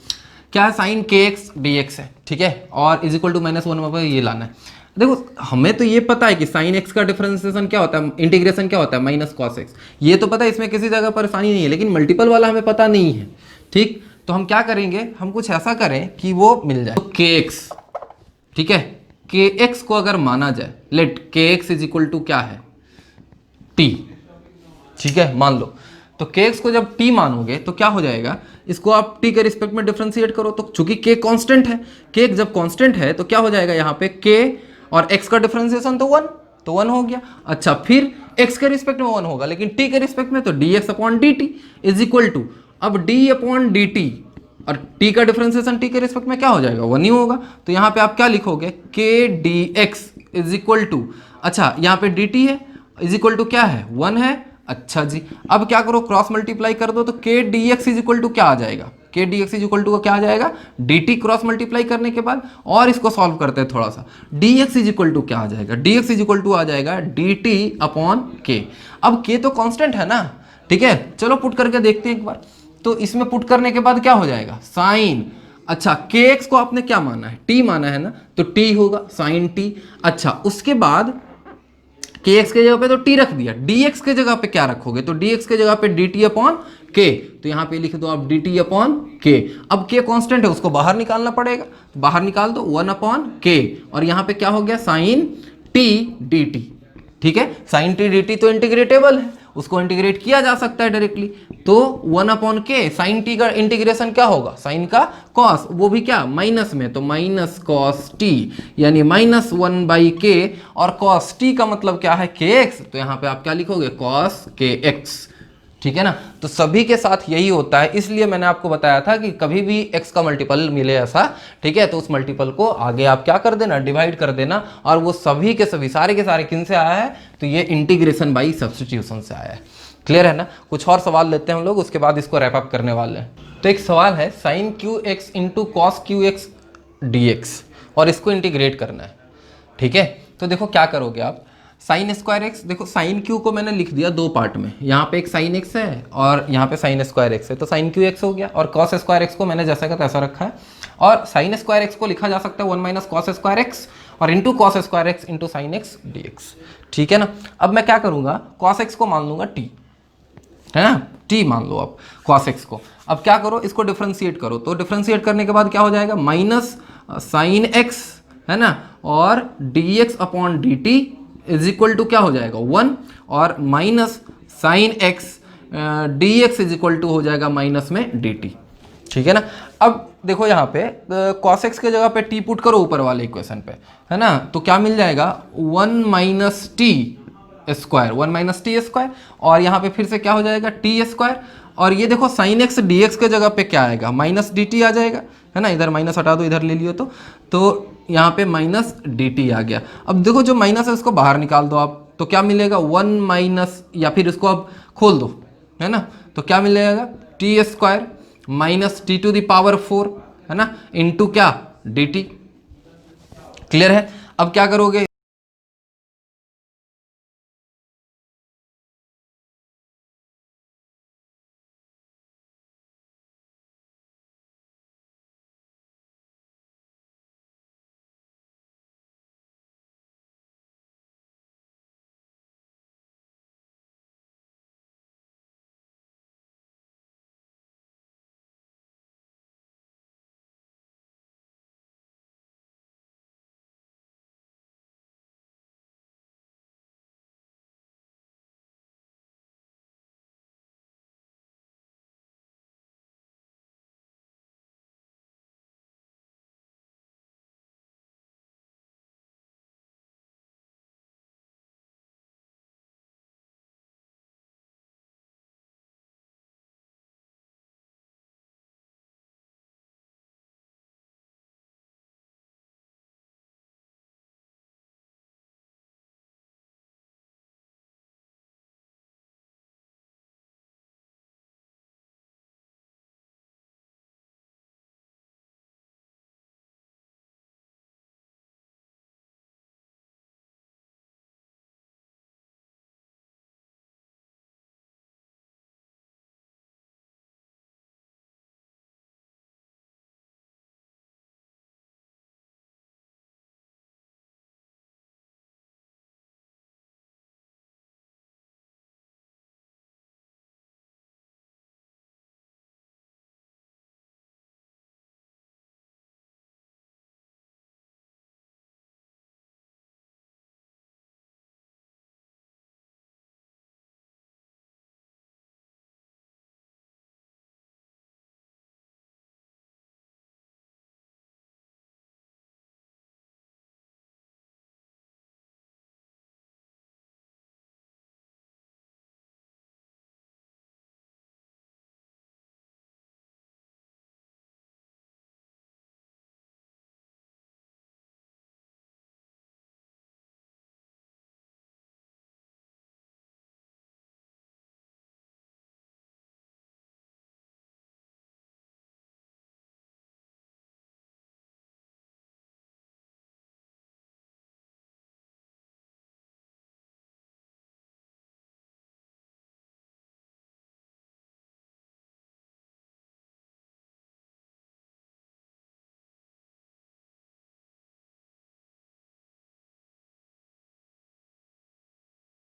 क्या है, साइन kx dx है, ठीक है, और इज इक्वल टू माइनस 1 पर ये लाना है। देखो हमें तो ये पता है कि साइन x का डिफरेंशिएशन क्या होता है, इंटीग्रेशन क्या होता है, माइनस कॉस x, ये तो पता है, इसमें किसी जगह परेशानी नहीं है, लेकिन मल्टीपल वाला हमें पता नहीं है, ठीक। तो हम क्या करेंगे, हम कुछ ऐसा करें कि वो मिल जाए, तो kx, ठीक है, के एक्स को अगर माना जाए, लेट के एक्स इज इक्वल टू क्या है, टी, ठीक है, मान लो। तो के एक्स को जब टी मानोगे तो क्या हो जाएगा, इसको आप टी के रिस्पेक्ट में डिफरेंशिएट करो, तो चूंकि के कांस्टेंट है, के जब कांस्टेंट है तो क्या हो जाएगा यहाँ पे, के और एक्स का डिफरेंशिएशन तो वन हो गया। अच्छा, फिर एक्स के रिस्पेक्ट में वन होगा, लेकिन टी के रिस्पेक्ट में तो d x upon d t is equal to, अब डी अपॉन डी टी और टी का डिफरेंशिएशन टी के रिस्पेक्ट में क्या हो जाएगा, वन ही होगा। तो यहाँ पे आप क्या लिखोगे, के d x is equal to, अच्छा यहाँ पे डी टी है इज इक्वल टू क्या है, वन है। अच्छा जी, अब क्या करो, क्रॉस मल्टीप्लाई कर दो, तो के d x is equal to क्या आ जाएगा, के d x is equal to क्या आ जाएगा, डी टी क्रॉस मल्टीप्लाई करने के बाद, और इसको सॉल्व करते हैं थोड़ा सा, d x is equal to क्या आ जाएगा, d x is equal to आ जाएगा डी टी अपॉन के। अब के तो कांस्टेंट है ना, ठीक है, चलो पुट करके देखते हैं एक बार। तो इसमें पुट करने के बाद क्या हो जाएगा, साइन, अच्छा के एक्स को आपने क्या माना है, टी माना है ना, तो टी होगा साइन टी। अच्छा, उसके बाद के एक्स के जगह पे तो टी रख दिया, डी एक्स के जगह पे क्या रखोगे, तो डी एक्स के जगह पे डी टी अपॉन के, तो यहाँ पे लिख दो आप डी टी अपॉन के। अब के कांस्टेंट है, उसको बाहर निकालना पड़ेगा, तो बाहर निकाल दो, वन अपॉन के, और यहाँ पे क्या हो गया, साइन टी डी टी, ठीक है, साइन टी डी टी तो इंटीग्रेटेबल है, उसको इंटीग्रेट किया जा सकता है डायरेक्टली, तो वन अपॉन के, साइन टी का इंटीग्रेशन क्या होगा, साइन का कॉस, वो भी क्या माइनस में, तो माइनस कॉस टी, यानी माइनस वन बाई के, और कॉस टी का मतलब क्या है, के एक्स, तो यहाँ पे आप क्या लिखोगे, कॉस के एक्स, ठीक है ना। तो सभी के साथ यही होता है, इसलिए मैंने आपको बताया था कि कभी भी x का मल्टीपल मिले ऐसा, ठीक है, तो उस मल्टीपल को आगे आप क्या कर देना, डिवाइड कर देना, और वो सभी के सभी सारे के सारे किन से आया है, तो ये इंटीग्रेशन बाई सब्स्टिट्यूशन से आया है। क्लियर है ना। कुछ और सवाल लेते हैं हम लोग, उसके बाद इसको रैप अप करने वाले हैं। तो एक सवाल है sine q x into cos q x d x, और इसको इंटीग्रेट करना है, ठीक है। तो देखो क्या करोगे आप, साइन स्क्वायर एक्स, देखो साइन क्यू को मैंने लिख दिया दो पार्ट में, यहाँ पे एक साइन एक्स है और यहाँ पे साइन स्क्वायर एक्स है, तो साइन क्यू एक्स हो गया, और कॉस स्क्वायर एक्स को मैंने जैसा का तैसा रखा है, और साइन स्क्वायर एक्स को लिखा जा सकता है one minus cos square x और into cos square x into sine x d x, ठीक है ना। अब मैं क्या करूँगा, कॉस एक्स को मान लूँगा टी, है ना, टी मान लो आप कॉस एक्स को। अब क्या करो, इसको डिफ्रेंशिएट करो, तो डिफ्रेंशिएट करने के बाद क्या हो जाएगा, माइनस साइन एक्स, है ना, और d x upon d t is equal to क्या हो जाएगा, वन, और minus sine x d x is equal to हो जाएगा माइनस में डी टी, ठीक है ना। अब देखो यहाँ पे कॉस एक्स के जगह पे टी पुट करो ऊपर वाले इक्वेशन पे, है ना, तो क्या मिल जाएगा, one minus T square, one minus T square, और यहाँ पे फिर से क्या हो जाएगा, टी स्क्वायर, और ये देखो साइन एक्स डी एक्स के जगह पे क्या आएगा, माइनस डी टी आ जाएगा, है ना, इधर माइनस हटा दो, इधर ले लियो, तो यहाँ पे माइनस डी टी आ गया। अब देखो जो माइनस है उसको बाहर निकाल दो आप, तो क्या मिलेगा, वन माइनस, या फिर इसको अब खोल दो, है ना, तो क्या मिलेगा, t square minus t to the power 4, है ना, इंटू क्या, डी टी। क्लियर है। अब क्या करोगे,